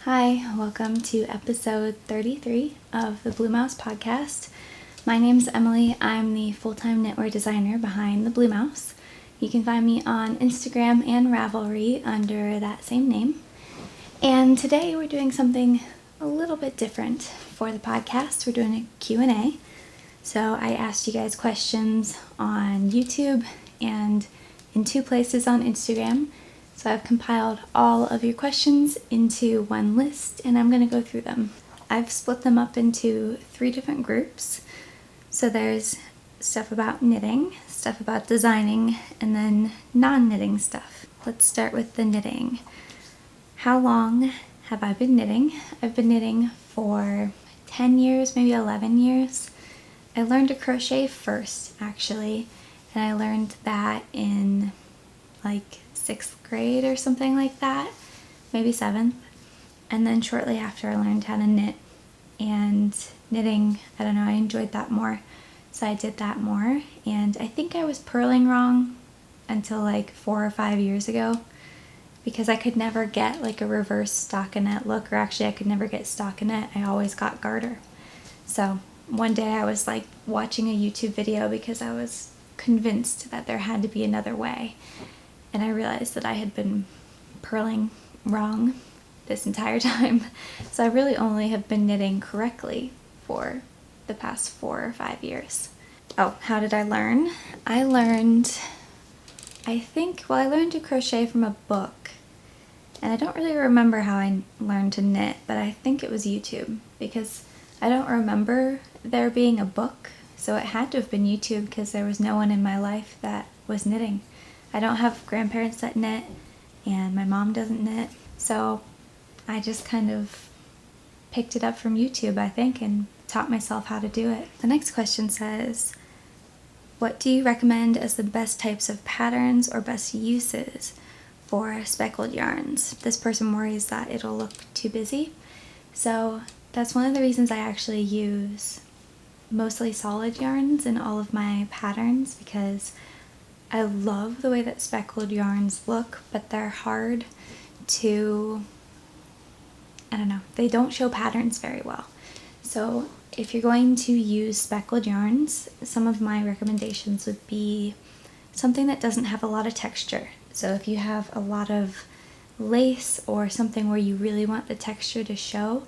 Hi, welcome to episode 33 of the Blue Mouse podcast. My name's Emily. I'm the full-time knitwear designer behind the Blue Mouse. You can find me on Instagram and Ravelry under that same name. And today we're doing something a little bit different for the podcast. We're doing a Q&A. So I asked you guys questions on YouTube and in two places on Instagram. So I've compiled all of your questions into one list and I'm going to go through them. I've split them up into 3 different groups. So there's stuff about knitting, stuff about designing, and then non-knitting stuff. Let's start with the knitting. How long have I been knitting? I've been knitting for 10 years, maybe 11 years. I learned to crochet first, actually, and I learned that in like 6th grade or something like that, maybe 7th. And then shortly after I learned how to knit, and knitting, I don't know, I enjoyed that more. So I did that more, and I think I was purling wrong until like 4 or 5 years ago because I could never get like a reverse stockinette look, or actually I could never get stockinette. I always got garter. So one day I was like watching a YouTube video because I was convinced that there had to be another way. And I realized that I had been purling wrong this entire time. So I really only have been knitting correctly for the past 4 or 5 years. Oh, how did I learn? I learned to crochet from a book. And I don't really remember how I learned to knit, but I think it was YouTube because I don't remember there being a book. So it had to have been YouTube because there was no one in my life that was knitting. I don't have grandparents that knit, and my mom doesn't knit, so I just kind of picked it up from YouTube, I think, and taught myself how to do it. The next question says, what do you recommend as the best types of patterns or best uses for speckled yarns? This person worries that it'll look too busy, so that's one of the reasons I actually use mostly solid yarns in all of my patterns, because I love the way that speckled yarns look, but they're hard to, they don't show patterns very well. So if you're going to use speckled yarns, some of my recommendations would be something that doesn't have a lot of texture. So if you have a lot of lace or something where you really want the texture to show,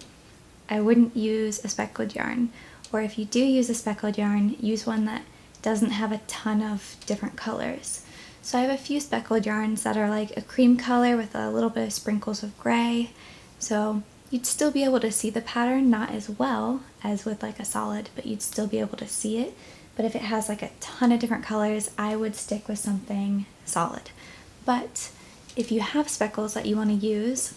I wouldn't use a speckled yarn. Or if you do use a speckled yarn, use one that doesn't have a ton of different colors. So I have a few speckled yarns that are like a cream color with a little bit of sprinkles of gray. So you'd still be able to see the pattern, not as well as with like a solid, but you'd still be able to see it. But if it has like a ton of different colors, I would stick with something solid. But if you have speckles that you want to use,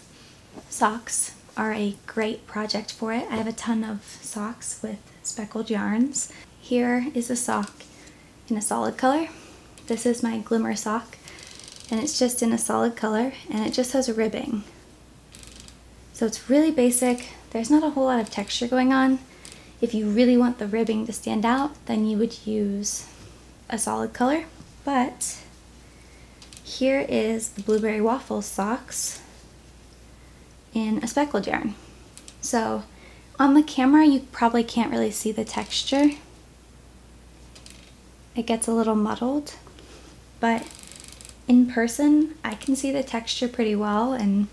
socks are a great project for it. I have a ton of socks with speckled yarns. Here is a sock in a solid color. This is my glimmer sock, and it's just in a solid color, and it just has a ribbing. So it's really basic. There's not a whole lot of texture going on. If you really want the ribbing to stand out, then you would use a solid color. But here is the blueberry waffle socks in a speckled yarn. So on the camera, you probably can't really see the texture. It gets a little muddled, but in person I can see the texture pretty well, and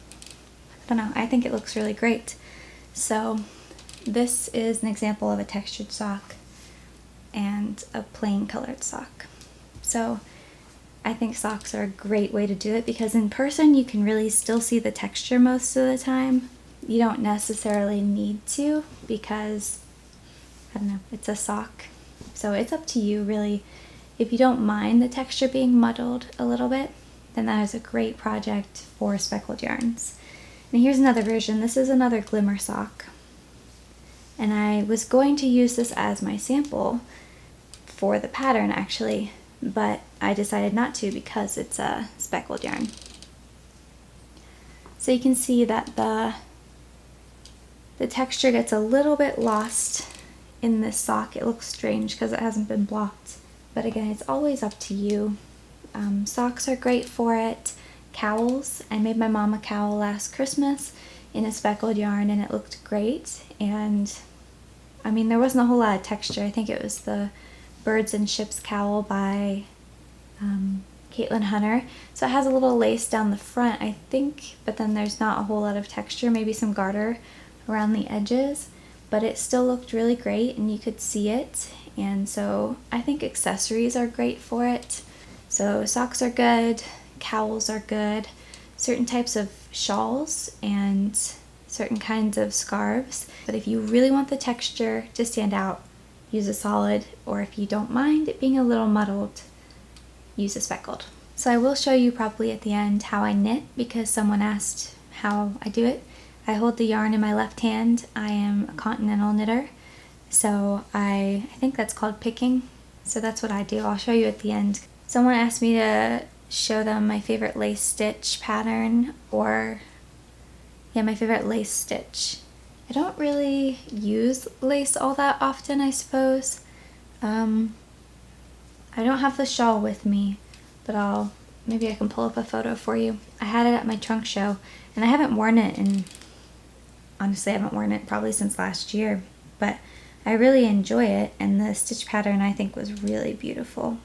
I think it looks really great. So this is an example of a textured sock and a plain colored sock. So I think socks are a great way to do it because in person you can really still see the texture most of the time. You don't necessarily need to because, it's a sock. So it's up to you, really. If you don't mind the texture being muddled a little bit, then that is a great project for speckled yarns. And here's another version. This is another glimmer sock. And I was going to use this as my sample for the pattern, actually, but I decided not to because it's a speckled yarn. So you can see that the texture gets a little bit lost in this sock. It looks strange because it hasn't been blocked. But again, it's always up to you. Socks are great for it. Cowls. I made my mom a cowl last Christmas in a speckled yarn, and it looked great. And I mean, there wasn't a whole lot of texture. I think it was the Birds and Ships cowl by Caitlin Hunter. So it has a little lace down the front, I think, but then there's not a whole lot of texture, maybe some garter around the edges, but it still looked really great and you could see it. And so I think accessories are great for it. So socks are good, cowls are good, certain types of shawls and certain kinds of scarves. But if you really want the texture to stand out, use a solid, or if you don't mind it being a little muddled, use a speckled. So I will show you probably at the end how I knit, because someone asked how I do it. I hold the yarn in my left hand. I am a continental knitter, so I think that's called picking. So that's what I do. I'll show you at the end. Someone asked me to show them my favorite lace stitch pattern, or my favorite lace stitch. I don't really use lace all that often, I suppose. I don't have the shawl with me, but maybe I can pull up a photo for you. I had it at my trunk show, and I haven't worn it honestly, I haven't worn it probably since last year, but I really enjoy it, and the stitch pattern I think was really beautiful.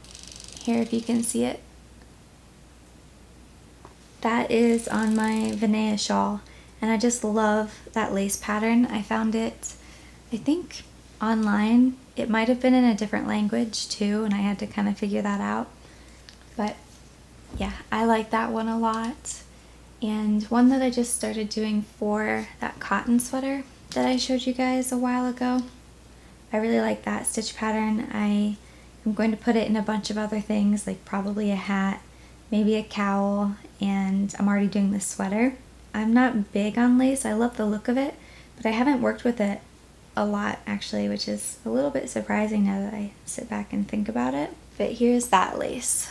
Here, if you can see it. That is on my Vinea shawl, and I just love that lace pattern. I found it, I think, online. It might have been in a different language too, and I had to kind of figure that out. But yeah, I like that one a lot. And one that I just started doing for that cotton sweater that I showed you guys a while ago. I really like that stitch pattern. I am going to put it in a bunch of other things, like probably a hat, maybe a cowl, and I'm already doing this sweater. I'm not big on lace. I love the look of it, but I haven't worked with it a lot actually, which is a little bit surprising now that I sit back and think about it. But here's that lace.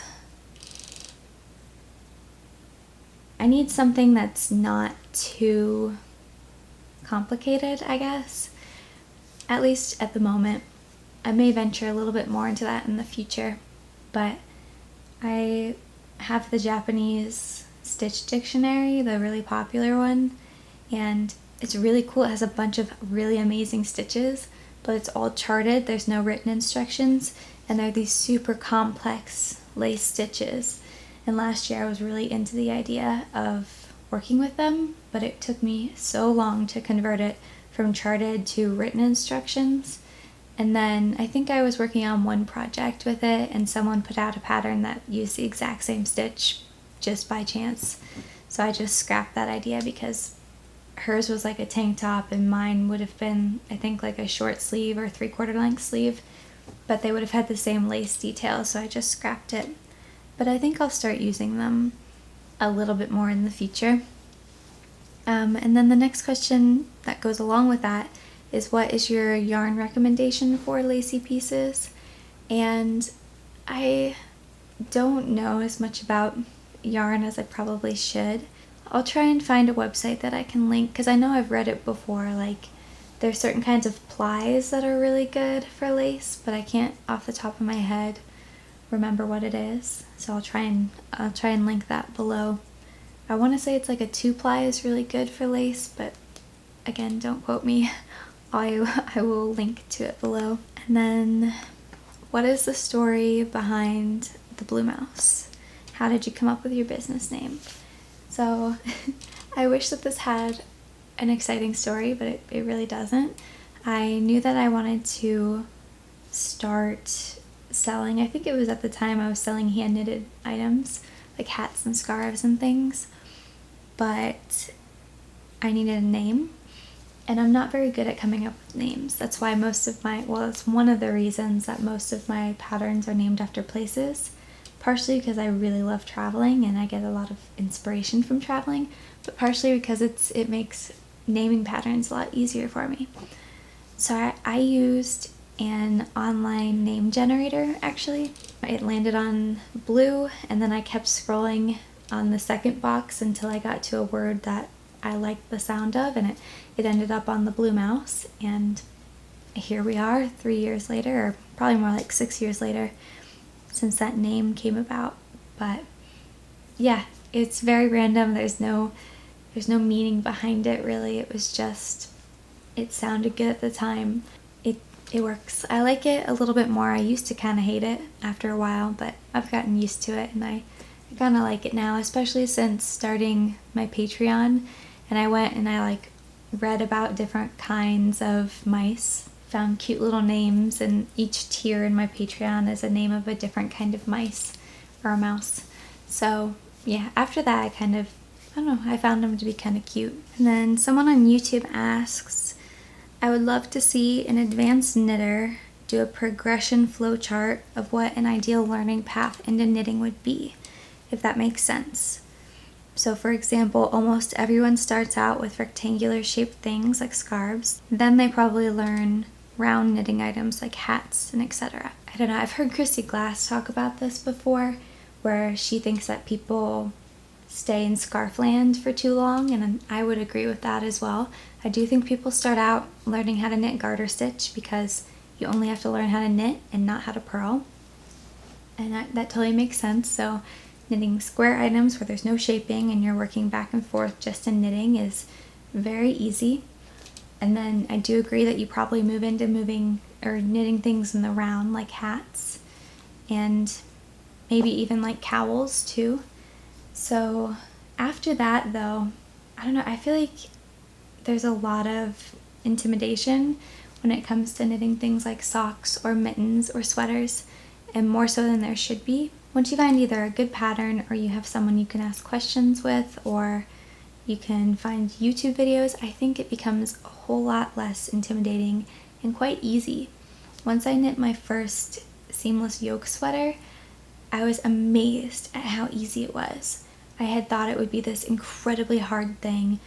I need something that's not too complicated, I guess, at least at the moment. I may venture a little bit more into that in the future, but I have the Japanese Stitch Dictionary, the really popular one, and it's really cool. It has a bunch of really amazing stitches, but it's all charted. There's no written instructions, and they're these super complex lace stitches. And last year I was really into the idea of working with them, but it took me so long to convert it from charted to written instructions. And then I think I was working on one project with it, and someone put out a pattern that used the exact same stitch just by chance. So I just scrapped that idea, because hers was like a tank top and mine would have been, I think, like a short sleeve or 3/4 length sleeve, but they would have had the same lace detail, so I just scrapped it. But I think I'll start using them a little bit more in the future. And then the next question that goes along with that is, what is your yarn recommendation for lacy pieces? And I don't know as much about yarn as I probably should. I'll try and find a website that I can link, because I know I've read it before, like there's certain kinds of plies that are really good for lace, but I can't off the top of my head remember what it is. So I'll try and link that below. I want to say it's like a 2-ply is really good for lace, but again, don't quote me. I will link to it below. And then, what is the story behind the Blue Mouse? How did you come up with your business name? So I wish that this had an exciting story, but it really doesn't. I knew that I wanted to start selling, I think it was at the time I was selling hand knitted items like hats and scarves and things, but I needed a name, and I'm not very good at coming up with names. That's why it's one of the reasons that most of my patterns are named after places, partially because I really love traveling and I get a lot of inspiration from traveling, but partially because it makes naming patterns a lot easier for me. So I used an online name generator, actually. It landed on blue, and then I kept scrolling on the second box until I got to a word that I liked the sound of, and it ended up on the Blue Mouse, and here we are 3 years later, or probably more like 6 years later since that name came about. But yeah, it's very random. There's no There's no meaning behind it really. It was just, it sounded good at the time. It works. I like it a little bit more. I used to kind of hate it after a while, but I've gotten used to it, and I kind of like it now, especially since starting my Patreon. And I went and I read about different kinds of mice, found cute little names, and each tier in my Patreon is a name of a different kind of mice or a mouse. So yeah, after that I don't know, I found them to be kind of cute. And then someone on YouTube asks, I would love to see an advanced knitter do a progression flowchart of what an ideal learning path into knitting would be, if that makes sense. So for example, almost everyone starts out with rectangular shaped things like scarves. Then they probably learn round knitting items like hats and etc. I don't know, I've heard Christy Glass talk about this before, where she thinks that people stay in scarf land for too long, and I would agree with that as well. I do think people start out learning how to knit garter stitch because you only have to learn how to knit and not how to purl, and that totally makes sense. So knitting square items where there's no shaping and you're working back and forth just in knitting is very easy. And then I do agree that you probably move into knitting things in the round like hats and maybe even like cowls too. So after that though, I don't know, I feel like there's a lot of intimidation when it comes to knitting things like socks or mittens or sweaters, and more so than there should be. Once you find either a good pattern or you have someone you can ask questions with, or you can find YouTube videos, I think it becomes a whole lot less intimidating and quite easy. Once I knit my first seamless yoke sweater, I was amazed at how easy it was. I had thought it would be this incredibly hard thing,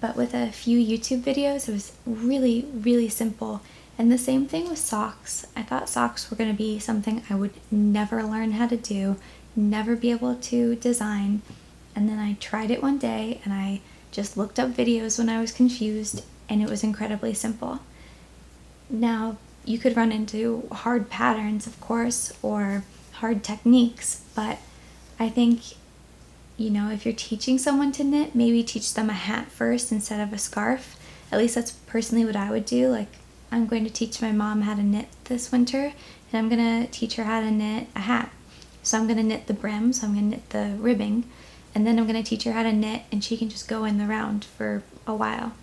but with a few YouTube videos, it was really, really simple. And the same thing with socks. I thought socks were going to be something I would never learn how to do, never be able to design. And then I tried it one day and I just looked up videos when I was confused, and it was incredibly simple. Now, you could run into hard patterns, of course, or hard techniques, but I think, if you're teaching someone to knit, maybe teach them a hat first instead of a scarf. At least that's personally what I would do. Like, I'm going to teach my mom how to knit this winter, and I'm going to teach her how to knit a hat. So I'm going to knit the brim, so I'm going to knit the ribbing, and then I'm going to teach her how to knit, and she can just go in the round for a while.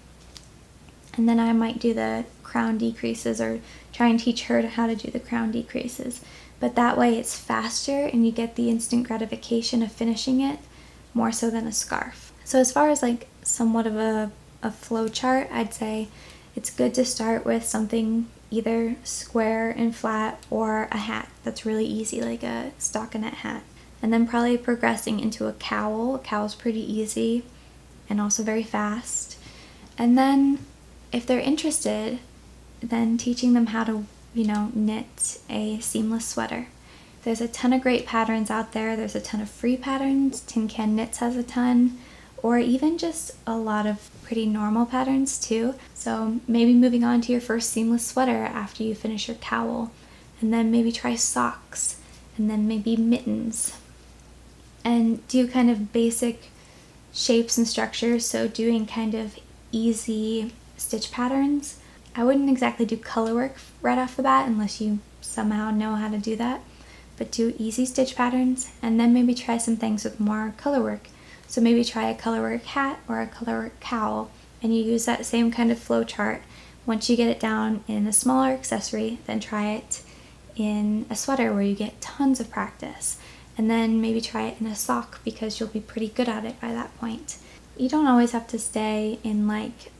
And then I might do the crown decreases, or try and teach her how to do the crown decreases. But that way it's faster and you get the instant gratification of finishing it, more so than a scarf. So as far as somewhat of a flow chart, I'd say it's good to start with something either square and flat or a hat that's really easy, like a stockinette hat. And then probably progressing into a cowl. A cowl's pretty easy and also very fast. And then if they're interested, then teaching them how to, knit a seamless sweater. There's a ton of great patterns out there. There's a ton of free patterns. Tin Can Knits has a ton, or even just a lot of pretty normal patterns too. So maybe moving on to your first seamless sweater after you finish your cowl, and then maybe try socks, and then maybe mittens, and do kind of basic shapes and structures. So doing kind of easy stitch patterns. I wouldn't exactly do color work right off the bat unless you somehow know how to do that, but do easy stitch patterns, and then maybe try some things with more color work. So maybe try a color work hat or a color work cowl, and you use that same kind of flow chart. Once you get it down in a smaller accessory, then try it in a sweater where you get tons of practice, and then maybe try it in a sock because you'll be pretty good at it by that point. You don't always have to stay in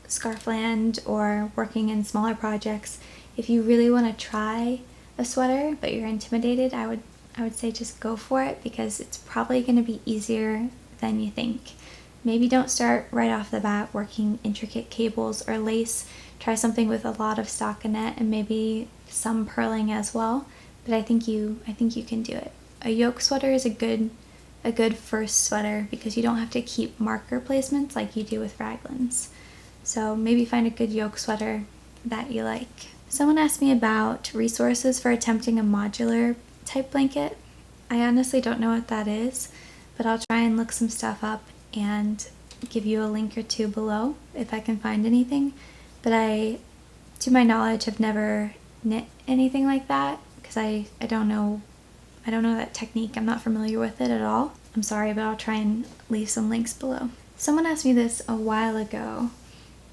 Scarfland or working in smaller projects. If you really want to try a sweater but you're intimidated, I would say just go for it, because it's probably going to be easier than you think. Maybe don't start right off the bat working intricate cables or lace. Try something with a lot of stockinette and maybe some purling as well, but I think you can do it. A yoke sweater is a good first sweater because you don't have to keep marker placements like you do with raglans. So maybe find a good yoke sweater that you like. Someone asked me about resources for attempting a modular type blanket. I honestly don't know what that is, but I'll try and look some stuff up and give you a link or two below if I can find anything. But I, to my knowledge, have never knit anything like that because I don't know that technique. I'm not familiar with it at all. I'm sorry, but I'll try and leave some links below. Someone asked me this a while ago,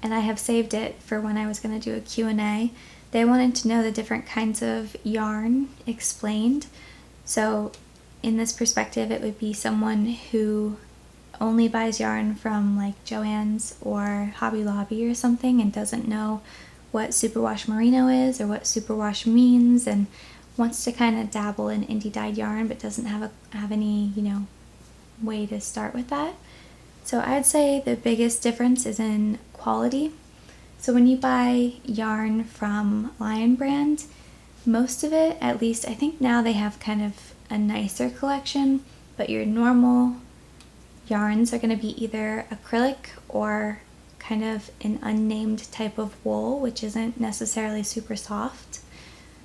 and I have saved it for when I was going to do a Q&A. They wanted to know the different kinds of yarn explained. So in this perspective, it would be someone who only buys yarn from like Joann's or Hobby Lobby or something and doesn't know what superwash merino is or what superwash means, and wants to kind of dabble in indie dyed yarn but doesn't have any, way to start with that. So I'd say the biggest difference is in quality. So when you buy yarn from Lion Brand, most of it, at least I think now they have kind of a nicer collection, but your normal yarns are going to be either acrylic or kind of an unnamed type of wool, which isn't necessarily super soft.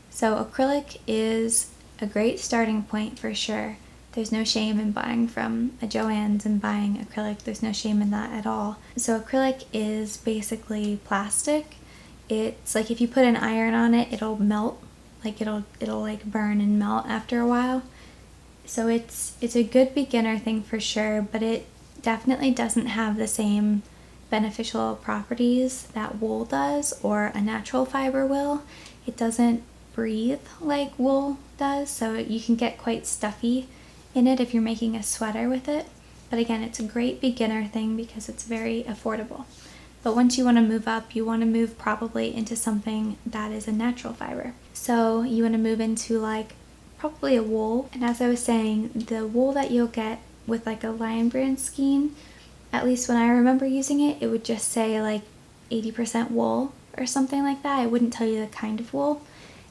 So acrylic is a great starting point for sure. There's no shame in buying from a Joann's and buying acrylic. There's no shame in that at all. So acrylic is basically plastic. It's like if you put an iron on it, it'll melt. Like it'll like burn and melt after a while. So it's a good beginner thing for sure, but it definitely doesn't have the same beneficial properties that wool does or a natural fiber will. It doesn't breathe like wool does, so you can get quite stuffy in it if you're making a sweater with it. But again, it's a great beginner thing because it's very affordable. But once you want to move up, you want to move probably into something that is a natural fiber. So you want to move into like probably a wool. And as I was saying, the wool that you'll get with like a Lion Brand skein, at least when I remember using it, it would just say like 80% wool or something like that. It wouldn't tell you the kind of wool.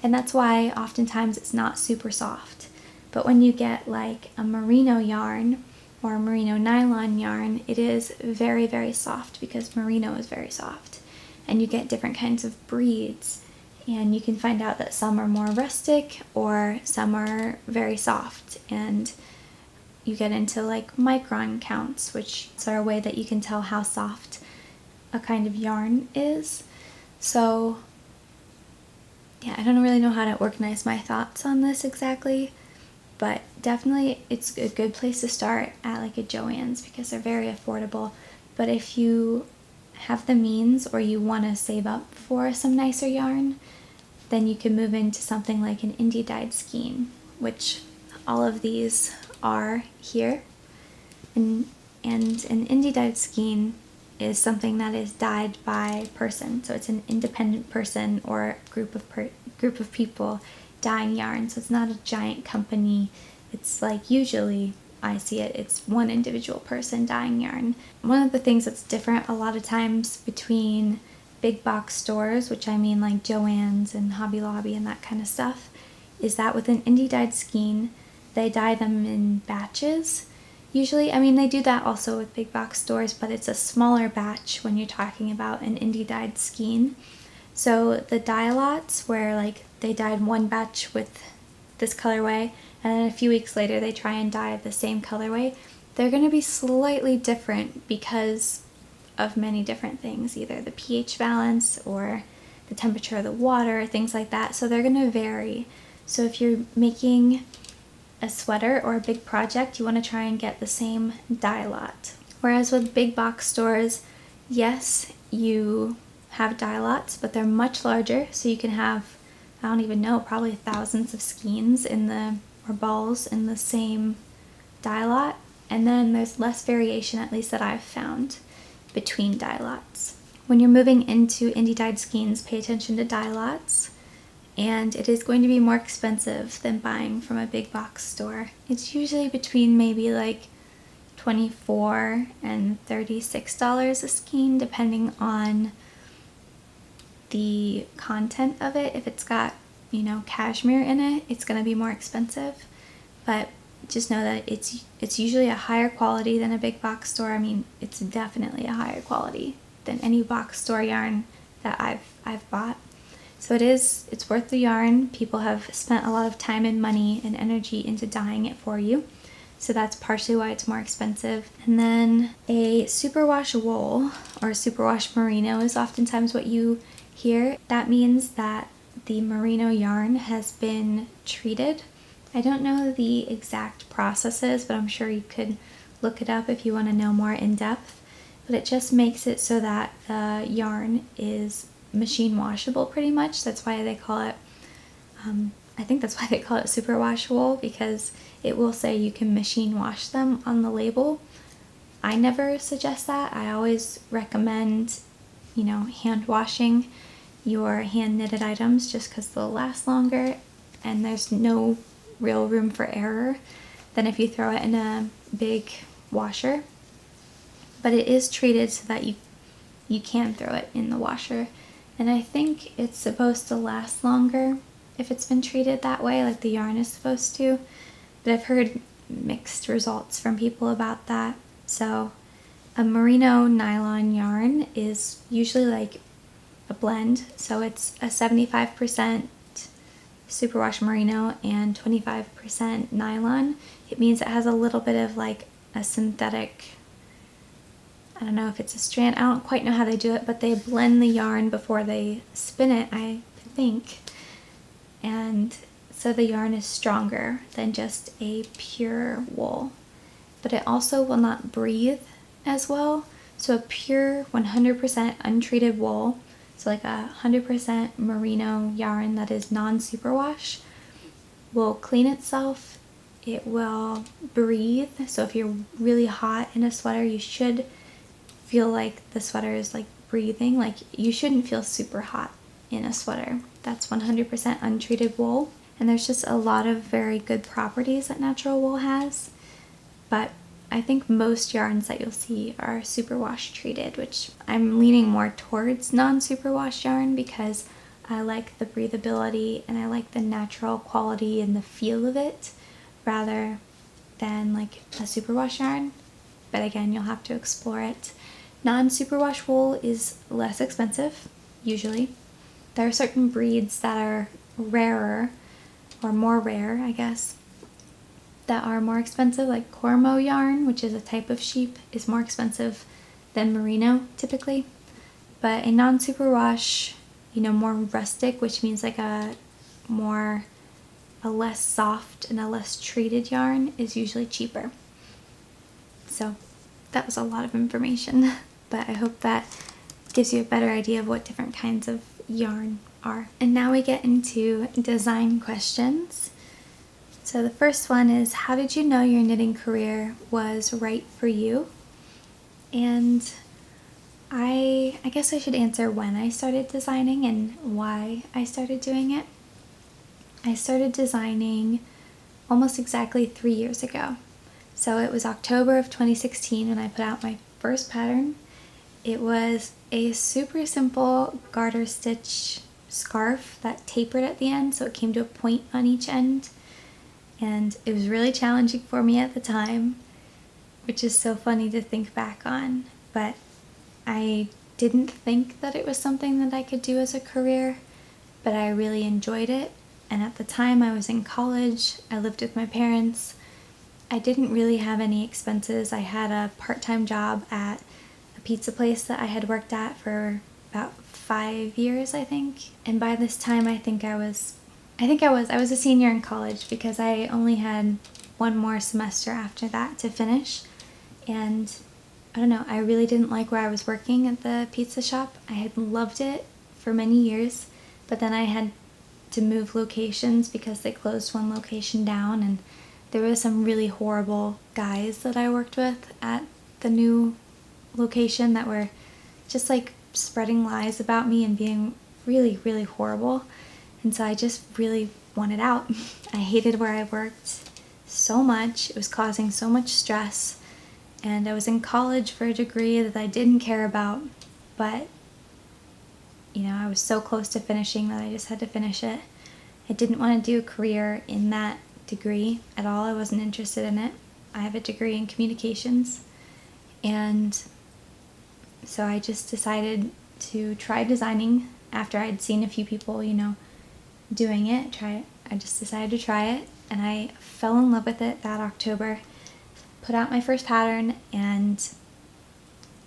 And that's why oftentimes it's not super soft. But when you get like a merino yarn or a merino nylon yarn, it is very, very soft because merino is very soft. And you get different kinds of breeds. And you can find out that some are more rustic or some are very soft. And you get into like micron counts, which are a way that you can tell how soft a kind of yarn is. So yeah, I don't really know how to organize my thoughts on this exactly, but definitely it's a good place to start at like a Joann's because they're very affordable. But if you have the means or you want to save up for some nicer yarn, then you can move into something like an indie dyed skein, which all of these are here. And an indie dyed skein is something that is dyed by person. So it's an independent person or group of people dyeing yarn. So it's not a giant company. It's like usually I see it, it's one individual person dyeing yarn. One of the things that's different a lot of times between big box stores, which I mean like Joann's and Hobby Lobby and that kind of stuff, is that with an indie dyed skein, they dye them in batches. Usually, I mean, they do that also with big box stores, but it's a smaller batch when you're talking about an indie dyed skein. So the dye lots where like they dyed one batch with this colorway and then a few weeks later they try and dye the same colorway, they're going to be slightly different because of many different things, either the pH balance or the temperature of the water, things like that. So they're going to vary. So if you're making a sweater or a big project, you want to try and get the same dye lot. Whereas with big box stores, yes, you have dye lots, but they're much larger, so you can have, I don't even know, probably thousands of skeins or balls in the same dye lot. And then there's less variation, at least that I've found, between dye lots. When you're moving into indie dyed skeins, pay attention to dye lots. And it is going to be more expensive than buying from a big box store. It's usually between maybe like $24 and $36 a skein, depending on the content of it. If it's got, cashmere in it, it's going to be more expensive. But just know that it's usually a higher quality than a big box store. I mean, it's definitely a higher quality than any box store yarn that I've bought. So it's worth the yarn. People have spent a lot of time and money and energy into dyeing it for you. So that's partially why it's more expensive. And then a superwash wool or superwash merino is oftentimes what you hear. That means that the merino yarn has been treated. I don't know the exact processes, but I'm sure you could look it up if you want to know more in depth. But it just makes it so that the yarn is machine washable pretty much. That's why they call it, I think that's why they call it superwash wool, because it will say you can machine wash them on the label. I never suggest that. I always recommend, hand washing your hand knitted items just because they'll last longer and there's no real room for error than if you throw it in a big washer. But it is treated so that you can throw it in the washer. And I think it's supposed to last longer if it's been treated that way, like the yarn is supposed to. But I've heard mixed results from people about that. So a merino nylon yarn is usually like a blend. So it's a 75% superwash merino and 25% nylon. It means it has a little bit of like a synthetic, I don't know if it's a strand, I don't quite know how they do it, but they blend the yarn before they spin it, I think. And so the yarn is stronger than just a pure wool. But it also will not breathe as well. So a pure 100% untreated wool, so like 100% merino yarn that is non-superwash, will clean itself. It will breathe. So if you're really hot in a sweater, you should feel like the sweater is like breathing. Like you shouldn't feel super hot in a sweater. That's 100% untreated wool. And there's just a lot of very good properties that natural wool has. But I think most yarns that you'll see are superwash treated, which I'm leaning more towards non-superwash yarn because I like the breathability and I like the natural quality and the feel of it rather than like a superwash yarn. But again, you'll have to explore it. Non-superwash wool is less expensive, usually. There are certain breeds that are rarer, or more rare, I guess, that are more expensive, like Cormo yarn, which is a type of sheep, is more expensive than merino typically. But a non-superwash, more rustic, which means like a less soft and a less treated yarn is usually cheaper. So that was a lot of information, but I hope that gives you a better idea of what different kinds of yarn are. And now we get into design questions. So the first one is, how did you know your knitting career was right for you? And I guess I should answer when I started designing and why I started doing it. I started designing almost exactly 3 years ago. So it was October of 2016 when I put out my first pattern. It was a super simple garter stitch scarf that tapered at the end, so it came to a point on each end. And it was really challenging for me at the time, which is so funny to think back on. But I didn't think that it was something that I could do as a career, but I really enjoyed it. And at the time I was in college, I lived with my parents. I didn't really have any expenses. I had a part-time job at a pizza place that I had worked at for about 5 years, I think. And by this time I was a senior in college because I only had one more semester after that to finish. And I don't know, I really didn't like where I was working at the pizza shop. I had loved it for many years, but then I had to move locations because they closed one location down, and there were some really horrible guys that I worked with at the new location that were just like spreading lies about me and being really, really horrible. And so I just really wanted out. I hated where I worked so much. It was causing so much stress. And I was in college for a degree that I didn't care about. But, I was so close to finishing that I just had to finish it. I didn't want to do a career in that degree at all. I wasn't interested in it. I have a degree in communications. And so I just decided to try designing after I'd seen a few people, doing it. I just decided to try it, and I fell in love with it that October. put out my first pattern, and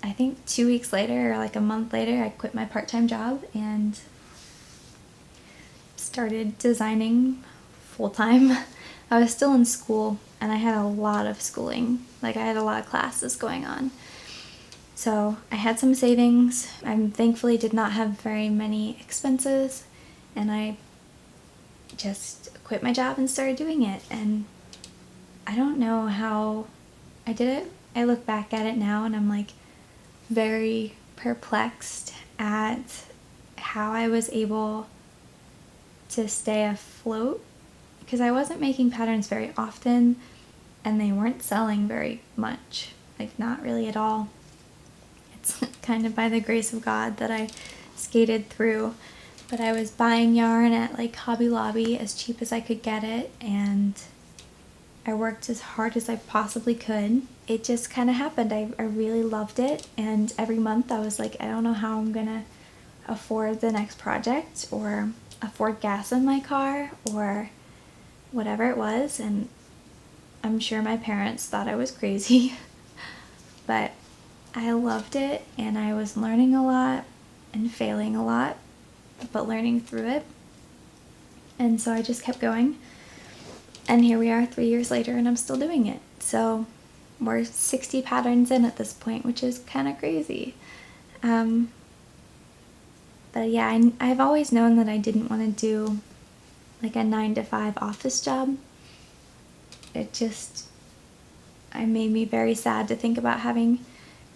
I think 2 weeks later, or like a month later, I quit my part-time job and started designing full-time. I was still in school, and I had a lot of schooling. Like, I had a lot of classes going on. So I had some savings. I thankfully did not have very many expenses, and I just quit my job and started doing it. And I don't know how I did it. I look back at it now and I'm like very perplexed at how I was able to stay afloat, because I wasn't making patterns very often and they weren't selling very much, like not really at all. It's kind of by the grace of God that I skated through, but I was buying yarn at like Hobby Lobby as cheap as I could get it, and I worked as hard as I possibly could. It just kind of happened. I really loved it, and every month I was like, I don't know how I'm gonna afford the next project or afford gas in my car or whatever it was, and I'm sure my parents thought I was crazy, but I loved it, and I was learning a lot and failing a lot, but learning through it. And so I just kept going, and here we are 3 years later and I'm still doing it. So we're 60 patterns in at this point, which is kind of crazy. But yeah, I've always known that I didn't want to do like a 9-to-5 office job. It made me very sad to think about having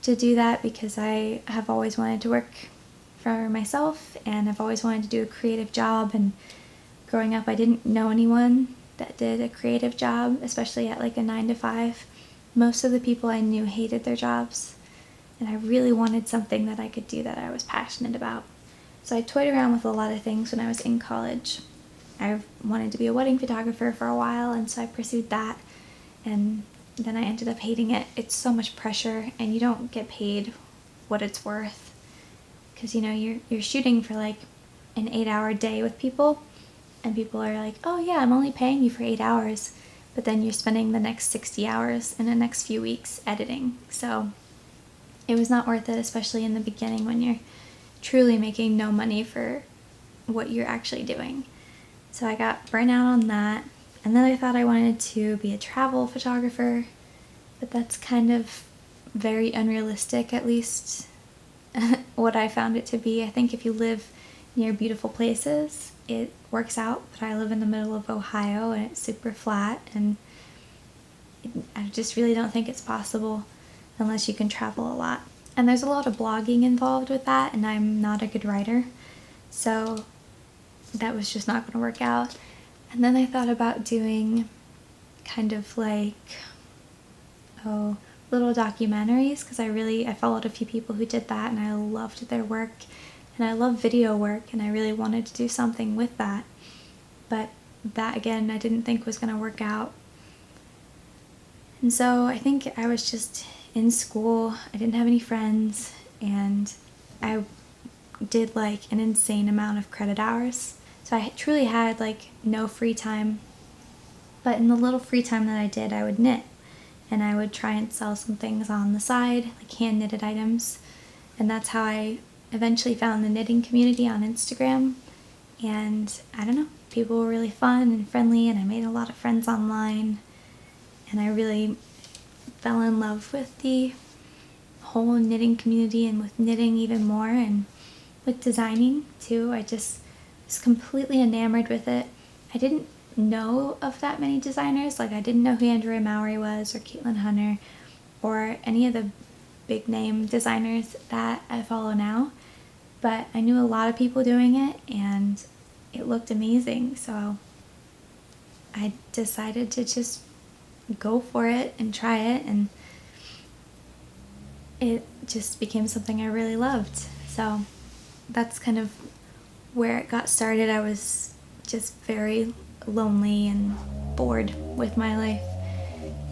to do that, because I have always wanted to work for myself, and I've always wanted to do a creative job. And growing up, I didn't know anyone that did a creative job, especially at like a 9-to-5. Most of the people I knew hated their jobs, and I really wanted something that I could do that I was passionate about. So I toyed around with a lot of things when I was in college. I wanted to be a wedding photographer for a while, and so I pursued that, and then I ended up hating it. It's so much pressure, and you don't get paid what it's worth, because you're shooting for like an 8-hour day with people, and people are like, oh yeah, I'm only paying you for 8 hours, but then you're spending the next 60 hours in the next few weeks editing. So it was not worth it, especially in the beginning when you're truly making no money for what you're actually doing. So I got burnt out on that, and then I thought I wanted to be a travel photographer, but that's kind of very unrealistic, at least what I found it to be. I think if you live near beautiful places, it works out, but I live in the middle of Ohio and it's super flat, and I just really don't think it's possible unless you can travel a lot. And there's a lot of blogging involved with that, and I'm not a good writer, so that was just not going to work out. And then I thought about doing kind of like, little documentaries, because I followed a few people who did that, and I loved their work, and I love video work, and I really wanted to do something with that. But that, again, I didn't think was going to work out. And so I think I was just in school. I didn't have any friends, and I did like an insane amount of credit hours. So I truly had like no free time. But in the little free time that I did, I would knit, and I would try and sell some things on the side, like hand knitted items. And that's how I eventually found the knitting community on Instagram. And I don't know, people were really fun and friendly, and I made a lot of friends online, and I really fell in love with the whole knitting community, and with knitting even more, and with designing too. I just was completely enamored with it. I didn't know of that many designers. Like, I didn't know who Andrea Mowry was, or Caitlin Hunter, or any of the big name designers that I follow now, but I knew a lot of people doing it, and it looked amazing. So I decided to just go for it and try it, and it just became something I really loved. So that's kind of where it got started. I was just very lonely and bored with my life,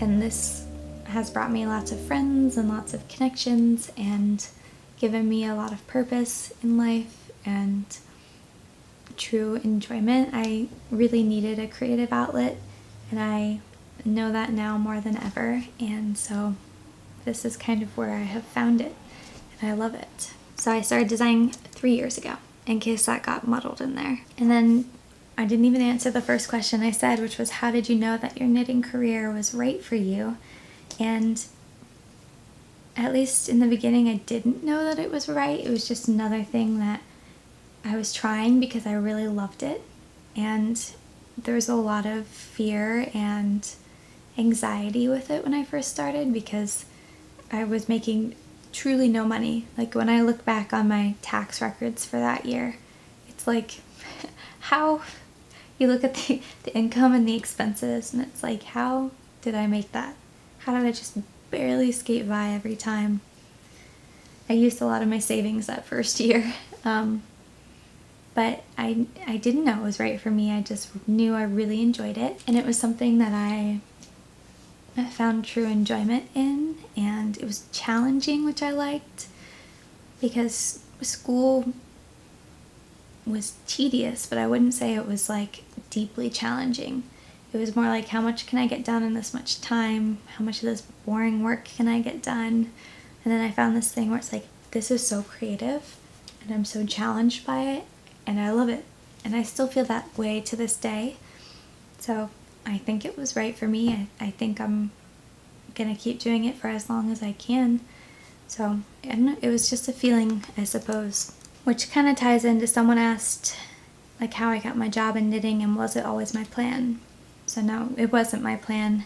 and this has brought me lots of friends and lots of connections, and given me a lot of purpose in life and true enjoyment. I really needed a creative outlet, and I know that now more than ever, and so this is kind of where I have found it, and I love it. So I started designing 3 years ago, in case that got muddled in there. And then I didn't even answer the first question I said, which was, how did you know that your knitting career was right for you? And at least in the beginning, I didn't know that it was right. It was just another thing that I was trying because I really loved it. And there was a lot of fear and anxiety with it when I first started because I was making truly no money. Like when I look back on my tax records for that year, it's like how you look at the income and the expenses, and it's like, how did I make that? How did I just barely skate by every time? I used a lot of my savings that first year, but I didn't know it was right for me. I just knew I really enjoyed it, and it was something that I found true enjoyment in, and it was challenging, which I liked, because school was tedious, but I wouldn't say it was like deeply challenging. It was more like, how much can I get done in this much time? How much of this boring work can I get done? And then I found this thing where it's like, this is so creative, and I'm so challenged by it, and I love it. And I still feel that way to this day. So I think it was right for me. I think I'm gonna keep doing it for as long as I can. So I don't know, it was just a feeling, I suppose. Which kind of ties into, someone asked like how I got my job in knitting and was it always my plan? So no, it wasn't my plan.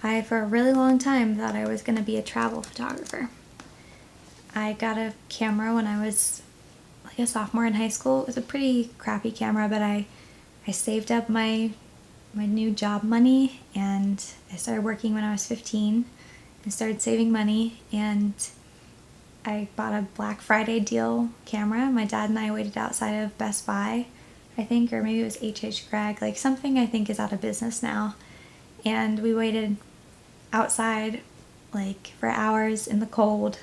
I, for a really long time, thought I was going to be a travel photographer. I got a camera when I was like a sophomore in high school. It was a pretty crappy camera, but I saved up my new job money, and I started working when I was 15 and started saving money, and I bought a Black Friday deal camera. My dad and I waited outside of Best Buy, I think, or maybe it was H.H. Gregg, like something I think is out of business now. And we waited outside like for hours in the cold.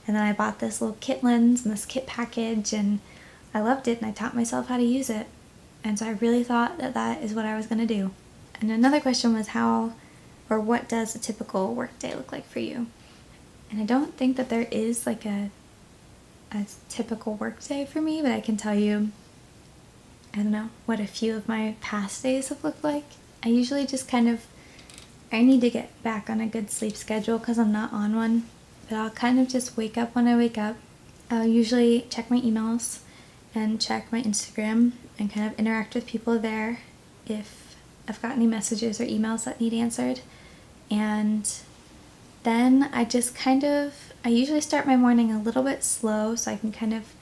And then I bought this little kit lens and this kit package, and I loved it, and I taught myself how to use it. And so I really thought that that is what I was going to do. And another question was, how or what does a typical workday look like for you? And I don't think that there is like a typical work day for me, but I can tell you, I don't know, what a few of my past days have looked like. I usually just I need to get back on a good sleep schedule because I'm not on one, but I'll kind of just wake up when I wake up. I'll usually check my emails and check my Instagram and kind of interact with people there if I've got any messages or emails that need answered. And then I just I usually start my morning a little bit slow so I can kind of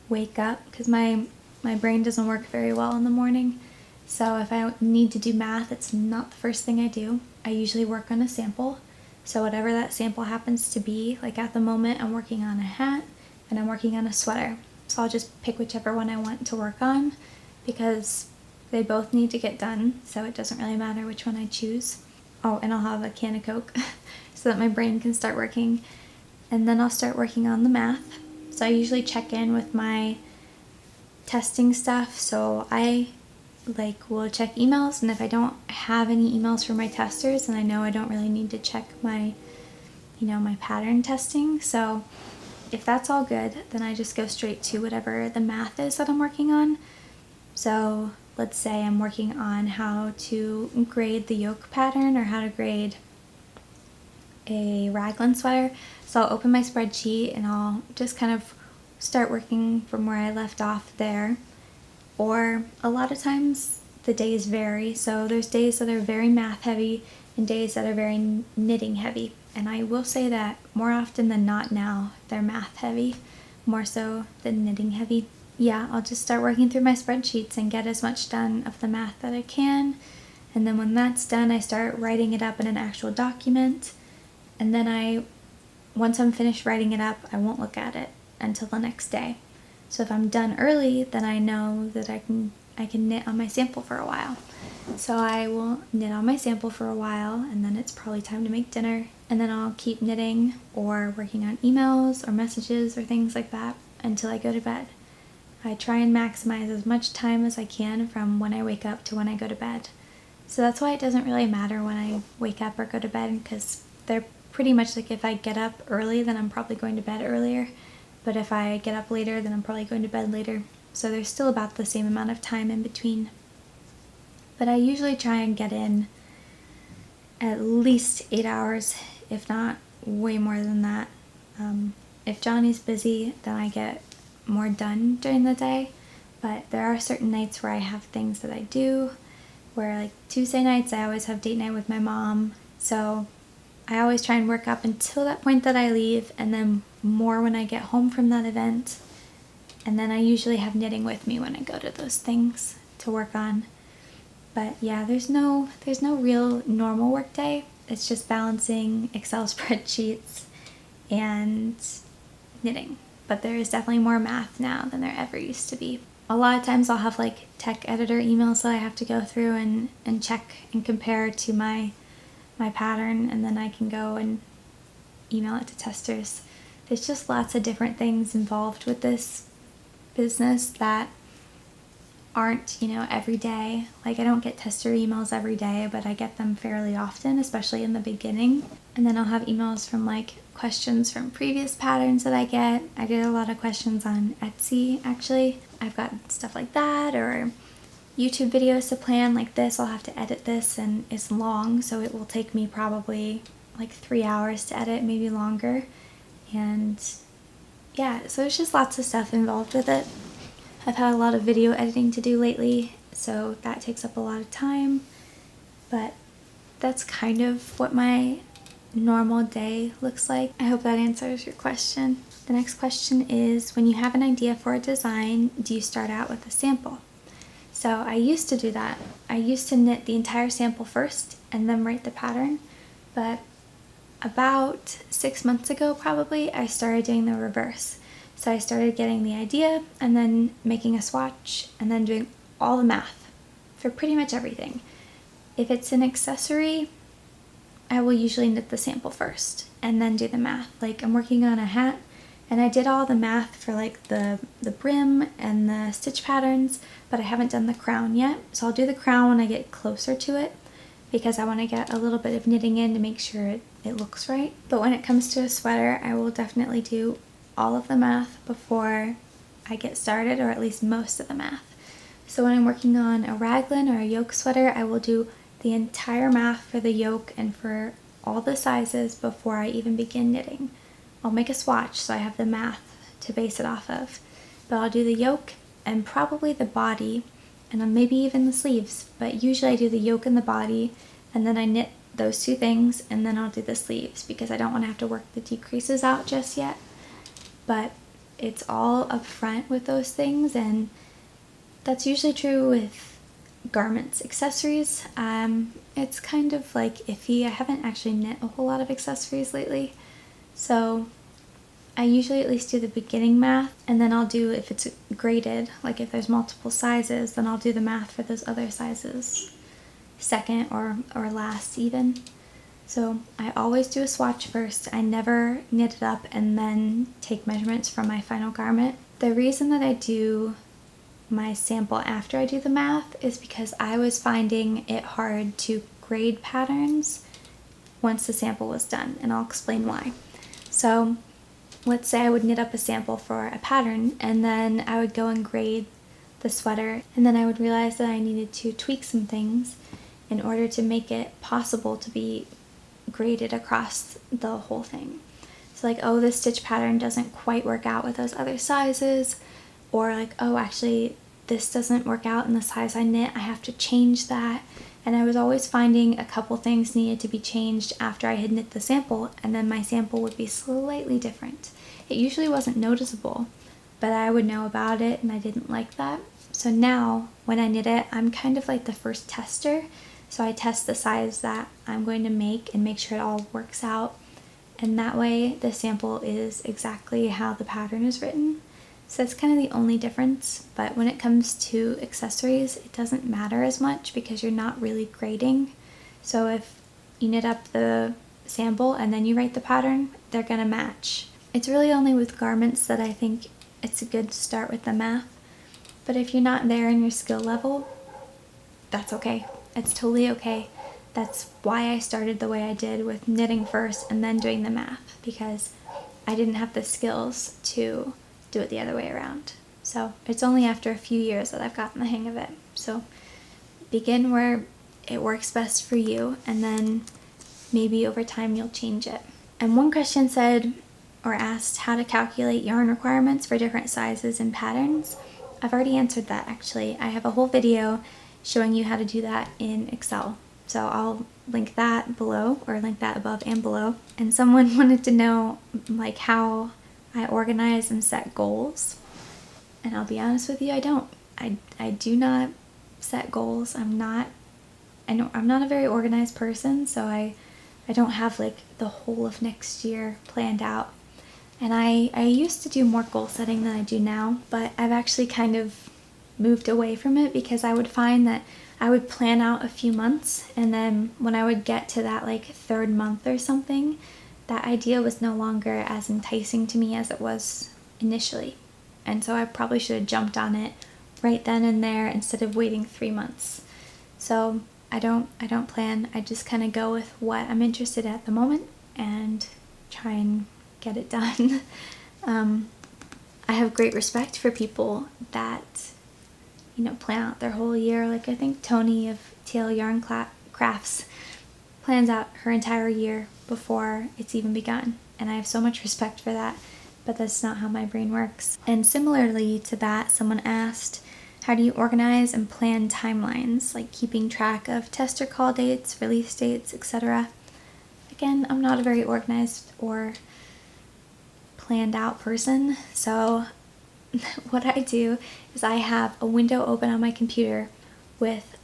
wake up, because my brain doesn't work very well in the morning. So if I need to do math, it's not the first thing I do. I usually work on a sample. So whatever that sample happens to be, like at the moment I'm working on a hat and I'm working on a sweater. So I'll just pick whichever one I want to work on because they both need to get done, so it doesn't really matter which one I choose. Oh, and I'll have a can of Coke so that my brain can start working. And then I'll start working on the math. So I usually check in with my testing stuff. So I will check emails, and if I don't have any emails from my testers, then I know I don't really need to check my pattern testing. So if that's all good, then I just go straight to whatever the math is that I'm working on. So let's say I'm working on how to grade the yoke pattern or how to grade a raglan sweater. So I'll open my spreadsheet and I'll just kind of start working from where I left off there. Or a lot of times the days vary. So there's days that are very math heavy and days that are very knitting heavy. And I will say that more often than not now, they're math heavy, more so than knitting heavy. Yeah, I'll just start working through my spreadsheets and get as much done of the math that I can. And then when that's done, I start writing it up in an actual document. And then once I'm finished writing it up, I won't look at it until the next day. So if I'm done early, then I know that I can knit on my sample for a while. So I will knit on my sample for a while, and then it's probably time to make dinner. And then I'll keep knitting or working on emails or messages or things like that until I go to bed. I try and maximize as much time as I can from when I wake up to when I go to bed. So that's why it doesn't really matter when I wake up or go to bed, because they're pretty much like, if I get up early, then I'm probably going to bed earlier. But if I get up later, then I'm probably going to bed later. So there's still about the same amount of time in between. But I usually try and get in at least 8 hours, if not way more than that. If Johnny's busy, then I get more done during the day. But there are certain nights where I have things that I do, where like Tuesday nights I always have date night with my mom. So I always try and work up until that point that I leave, and then more when I get home from that event. And then I usually have knitting with me when I go to those things to work on. But yeah, there's no real normal work day. It's just balancing Excel spreadsheets and knitting. But there is definitely more math now than there ever used to be. A lot of times I'll have like tech editor emails that I have to go through and check and compare to my pattern, and then I can go and email it to testers. There's just lots of different things involved with this business that aren't, every day. Like, I don't get tester emails every day, but I get them fairly often, especially in the beginning. And then I'll have emails from like questions from previous patterns that I get. I get a lot of questions on Etsy, actually. I've got stuff like that, or YouTube videos to plan like this. I'll have to edit this, and it's long, so it will take me probably like 3 hours to edit, maybe longer. And yeah, so it's just lots of stuff involved with it. I've had a lot of video editing to do lately, so that takes up a lot of time. But that's kind of what my normal day looks like. I hope that answers your question. The next question is, when you have an idea for a design, do you start out with a sample? So I used to do that. I used to knit the entire sample first and then write the pattern. But about 6 months ago, probably, I started doing the reverse. So I started getting the idea and then making a swatch and then doing all the math for pretty much everything. If it's an accessory, I will usually knit the sample first and then do the math. Like, I'm working on a hat, and I did all the math for like the brim and the stitch patterns, but I haven't done the crown yet. So I'll do the crown when I get closer to it, because I want to get a little bit of knitting in to make sure it looks right. But when it comes to a sweater, I will definitely do all of the math before I get started, or at least most of the math. So when I'm working on a raglan or a yoke sweater, I will do the entire math for the yoke and for all the sizes before I even begin knitting. I'll make a swatch so I have the math to base it off of. But I'll do the yoke and probably the body, and then maybe even the sleeves. But usually I do the yoke and the body, and then I knit those two things, and then I'll do the sleeves, because I don't want to have to work the decreases out just yet. But it's all up front with those things, and that's usually true with garments. Accessories, it's kind of like iffy. I haven't actually knit a whole lot of accessories lately, so I usually at least do the beginning math, and then I'll do, if it's graded, like if there's multiple sizes, then I'll do the math for those other sizes second or last even. So I always do a swatch first. I never knit it up and then take measurements from my final garment. The reason that I do my sample after I do the math is because I was finding it hard to grade patterns once the sample was done, and I'll explain why. So let's say I would knit up a sample for a pattern, and then I would go and grade the sweater, and then I would realize that I needed to tweak some things in order to make it possible to be graded across the whole thing. So like, oh, this stitch pattern doesn't quite work out with those other sizes, or like, oh, actually this doesn't work out in the size I knit, I have to change that. And I was always finding a couple things needed to be changed after I had knit the sample, and then my sample would be slightly different. It usually wasn't noticeable, but I would know about it, and I didn't like that. So now when I knit it, I'm kind of like the first tester. So I test the size that I'm going to make and make sure it all works out, and that way the sample is exactly how the pattern is written. So that's kind of the only difference. But when it comes to accessories, it doesn't matter as much because you're not really grading. So if you knit up the sample and then you write the pattern, they're gonna match. It's really only with garments that I think it's good to start with the math. But if you're not there in your skill level, that's okay. It's totally okay. That's why I started the way I did with knitting first and then doing the math, because I didn't have the skills to do it the other way around. So it's only after a few years that I've gotten the hang of it. So begin where it works best for you, and then maybe over time you'll change it. And one question said or asked how to calculate yarn requirements for different sizes and patterns. I've already answered that actually. I have a whole video showing you how to do that in Excel. So I'll link that below, or link that above and below. And someone wanted to know like how I organize and set goals. And I'll be honest with you, I don't. I do not set goals. I'm not a very organized person, so I don't have like the whole of next year planned out. And I used to do more goal setting than I do now, but I've actually kind of moved away from it, because I would find that I would plan out a few months, and then when I would get to that like third month or something, that idea was no longer as enticing to me as it was initially. And so I probably should have jumped on it right then and there instead of waiting 3 months. So I don't plan. I just kind of go with what I'm interested in at the moment and try and get it done. I have great respect for people that, plan out their whole year. Like I think Tony of TL Yarn Crafts plans out her entire year before it's even begun. And I have so much respect for that, but that's not how my brain works. And similarly to that, someone asked, how do you organize and plan timelines, like keeping track of tester call dates, release dates, etc.? Again, I'm not a very organized or planned out person, so what I do is I have a window open on my computer with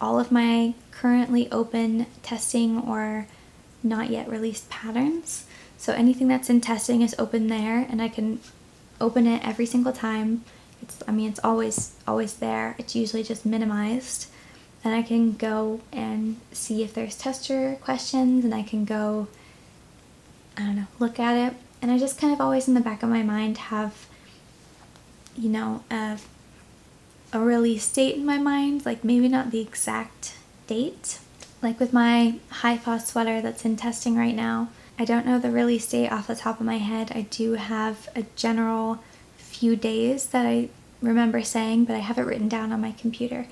all of my currently open testing or not yet released patterns. So anything that's in testing is open there, and I can open it every single time. It's always there. It's usually just minimized. And I can go and see if there's tester questions, and I can go, look at it. And I just kind of always in the back of my mind have, a release date in my mind, like maybe not the exact date. Like with my high floss sweater that's in testing right now, I don't know the release date off the top of my head. I do have a general few days that I remember saying, but I have it written down on my computer.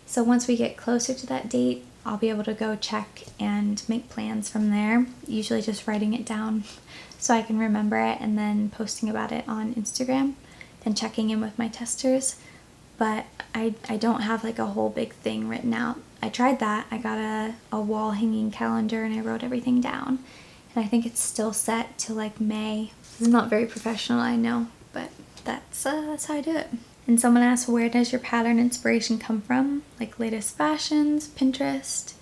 So once we get closer to that date, I'll be able to go check and make plans from there, usually just writing it down so I can remember it, and then posting about it on Instagram and checking in with my testers. But I don't have like a whole big thing written out. I tried that. I got a wall hanging calendar and I wrote everything down. And I think it's still set to like May. This is not very professional, I know, but that's how I do it. And someone asked, where does your pattern inspiration come from? Like latest fashions, Pinterest.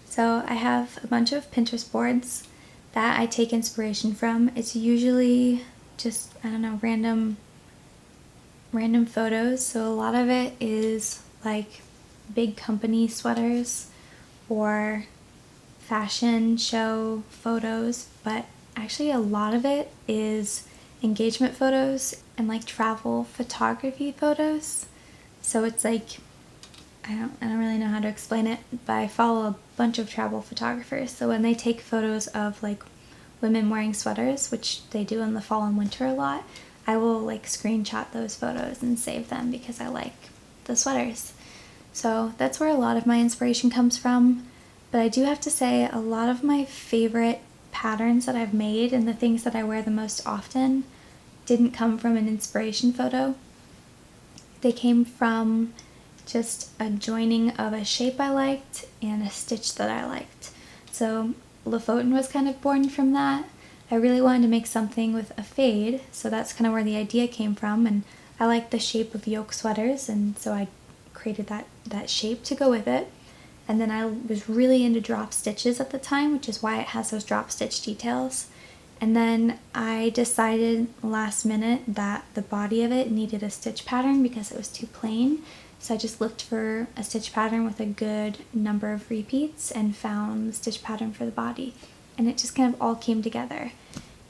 So I have a bunch of Pinterest boards that I take inspiration from. It's usually just, random photos. So a lot of it is like big company sweaters or fashion show photos, but actually a lot of it is engagement photos and like travel photography photos. So it's like, I don't really know how to explain it, but I follow a bunch of travel photographers. So when they take photos of like women wearing sweaters, which they do in the fall and winter a lot, I will like screenshot those photos and save them because I like the sweaters. So that's where a lot of my inspiration comes from. But I do have to say, a lot of my favorite patterns that I've made and the things that I wear the most often didn't come from an inspiration photo. They came from just a joining of a shape I liked and a stitch that I liked. So Lofoten was kind of born from that. I really wanted to make something with a fade, so that's kind of where the idea came from, and I like the shape of yoke sweaters, and so I created that shape to go with it. And then I was really into drop stitches at the time, which is why it has those drop stitch details. And then I decided last minute that the body of it needed a stitch pattern because it was too plain. So I just looked for a stitch pattern with a good number of repeats and found the stitch pattern for the body. And it just kind of all came together.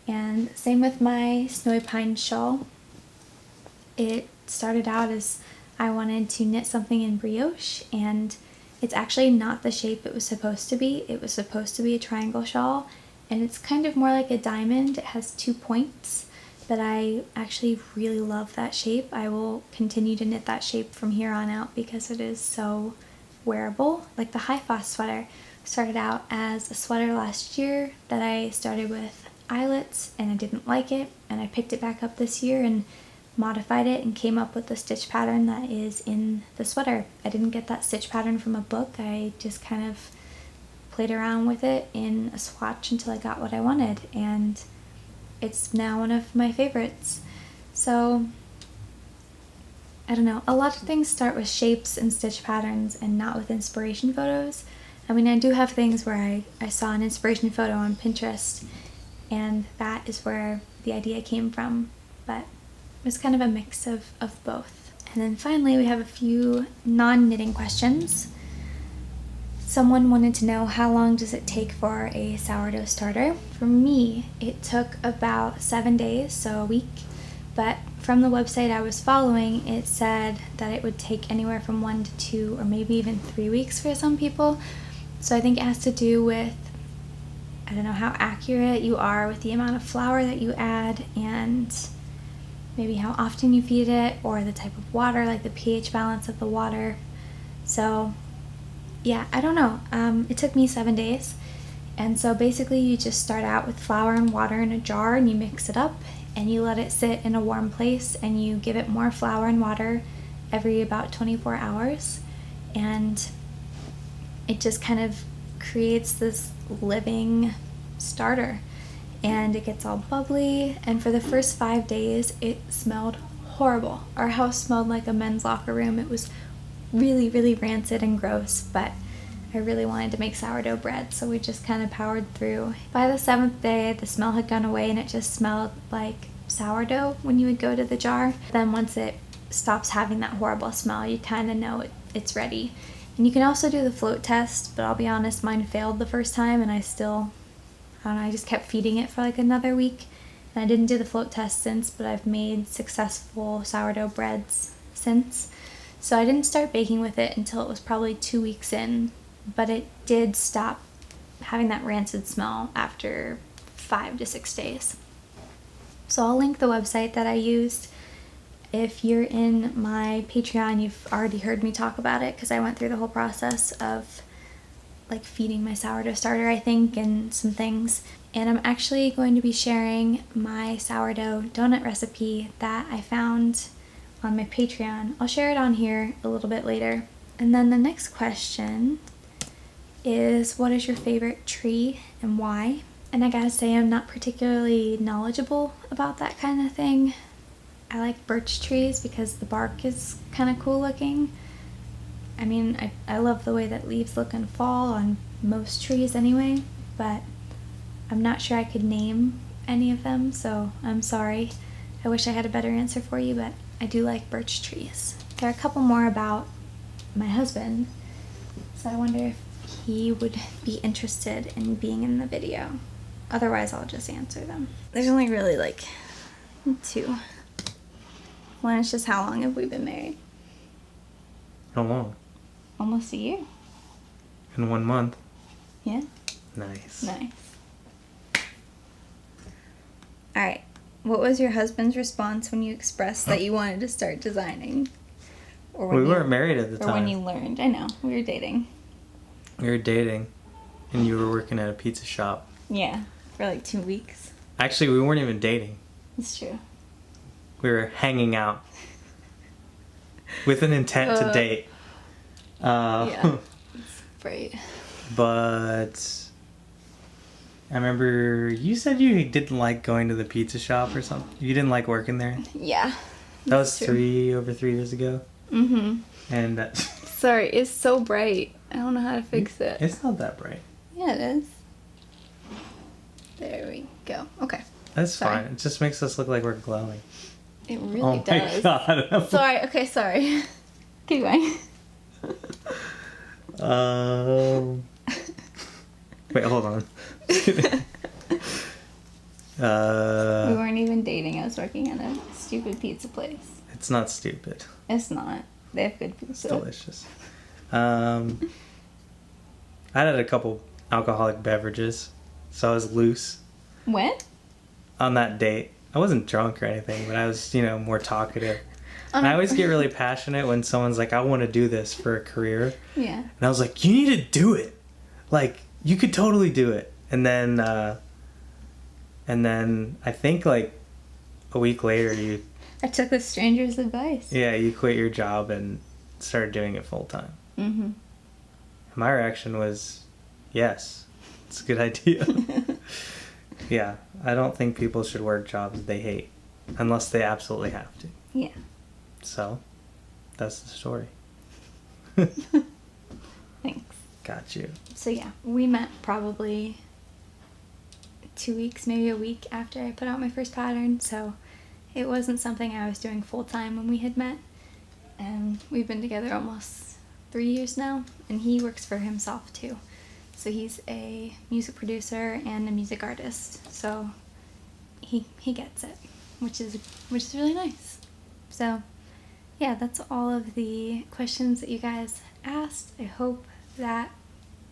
And same with my snowy pine shawl. It started out as I wanted to knit something in brioche, and It's actually not the shape it was supposed to be. It was supposed to be a triangle shawl, and it's kind of more like a diamond. It has 2 points, but I actually really love that shape. I will continue to knit that shape from here on out because it is so wearable. Like the High Foss sweater started out as a sweater last year that I started with eyelets, and I didn't like it, and I picked it back up this year and modified it and came up with the stitch pattern that is in the sweater. I didn't get that stitch pattern from a book. I just kind of played around with it in a swatch until I got what I wanted, and it's now one of my favorites. So I don't know, a lot of things start with shapes and stitch patterns and not with inspiration photos. I mean, I do have things where I saw an inspiration photo on Pinterest, and that is where the idea came from, but it was kind of a mix of both. And then finally, we have a few non-knitting questions. Someone wanted to know, how long does it take for a sourdough starter? For me, it took about 7 days, so a week, but from the website I was following, it said that it would take anywhere from 1 to 2 or maybe even 3 weeks for some people. So I think it has to do with, I don't know, how accurate you are with the amount of flour that you add, and maybe how often you feed it, or the type of water, like the pH balance of the water. So yeah, I don't know. It took me 7 days. And so basically you just start out with flour and water in a jar, and you mix it up and you let it sit in a warm place, and you give it more flour and water every about 24 hours. And it just kind of creates this living starter, and it gets all bubbly. And for the first 5 days it smelled horrible. Our house smelled like a men's locker room. It was really, really rancid and gross, but I really wanted to make sourdough bread, so we just kind of powered through. By the 7th day, the smell had gone away and it just smelled like sourdough when you would go to the jar. Then once it stops having that horrible smell, you kind of know it's ready. And you can also do the float test, but I'll be honest, mine failed the first time, and I don't know, I just kept feeding it for like another week. And I didn't do the float test since, but I've made successful sourdough breads since. So I didn't start baking with it until it was probably 2 weeks in, but it did stop having that rancid smell after 5 to 6 days. So I'll link the website that I used. If you're in my Patreon, you've already heard me talk about it because I went through the whole process of like feeding my sourdough starter, I think, and some things. And I'm actually going to be sharing my sourdough donut recipe that I found on my Patreon. I'll share it on here a little bit later. And then the next question is, what is your favorite tree and why? And I gotta say, I'm not particularly knowledgeable about that kind of thing. I like birch trees because the bark is kind of cool looking. I mean, I love the way that leaves look in fall on most trees anyway, but I'm not sure I could name any of them, so I'm sorry. I wish I had a better answer for you, but I do like birch trees. There are a couple more about my husband, so I wonder if he would be interested in being in the video. Otherwise, I'll just answer them. There's only really like 2. One is just, how long have we been married? How long? Almost a year. In 1 month. Yeah. Nice. Nice. Alright. What was your husband's response when you expressed that you wanted to start designing? Or when we weren't married at the time. Or when you learned. I know. We were dating. We were dating, and you were working at a pizza shop. Yeah. For like 2 weeks. Actually, we weren't even dating. It's true. We were hanging out with an intent to date. Yeah. It's right. But I remember you said you didn't like going to the pizza shop or something. You didn't like working there? Yeah. That was over 3 years ago. Mm-hmm. And sorry, it's so bright. I don't know how to fix it. It's not that bright. Yeah, it is. There we go. Okay. That's fine. It just makes us look like we're glowing. It really does. Oh my god. Sorry. Okay, sorry. Keep going. Wait, hold on. We weren't even dating. I was working at a stupid pizza place. It's not stupid. It's not. They have good pizza. It's delicious. I had a couple alcoholic beverages, so I was loose. When? On that date. I wasn't drunk or anything, but I was, more talkative. And I always get really passionate when someone's like, I want to do this for a career. Yeah. And I was like, you need to do it. Like, you could totally do it. And then I think like a week later I took a stranger's advice. Yeah, you quit your job and started doing it full time. Mm-hmm. My reaction was, yes, it's a good idea. Yeah, I don't think people should work jobs they hate unless they absolutely have to. Yeah. So, that's the story. Thanks. Got you. So yeah, we met probably 2 weeks, maybe a week after I put out my first pattern, so it wasn't something I was doing full time when we had met. And we've been together almost 3 years now, and he works for himself too. So he's a music producer and a music artist. So he gets it, which is really nice. So yeah, that's all of the questions that you guys asked. I hope that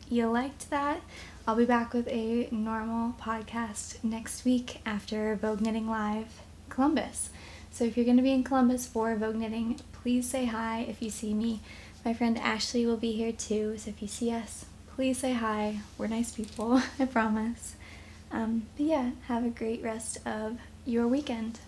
you liked that. I'll be back with a normal podcast next week after Vogue Knitting Live Columbus. So if you're going to be in Columbus for Vogue Knitting, please say hi if you see me. My friend Ashley will be here too, so if you see us, please say hi. We're nice people, I promise. But yeah, have a great rest of your weekend.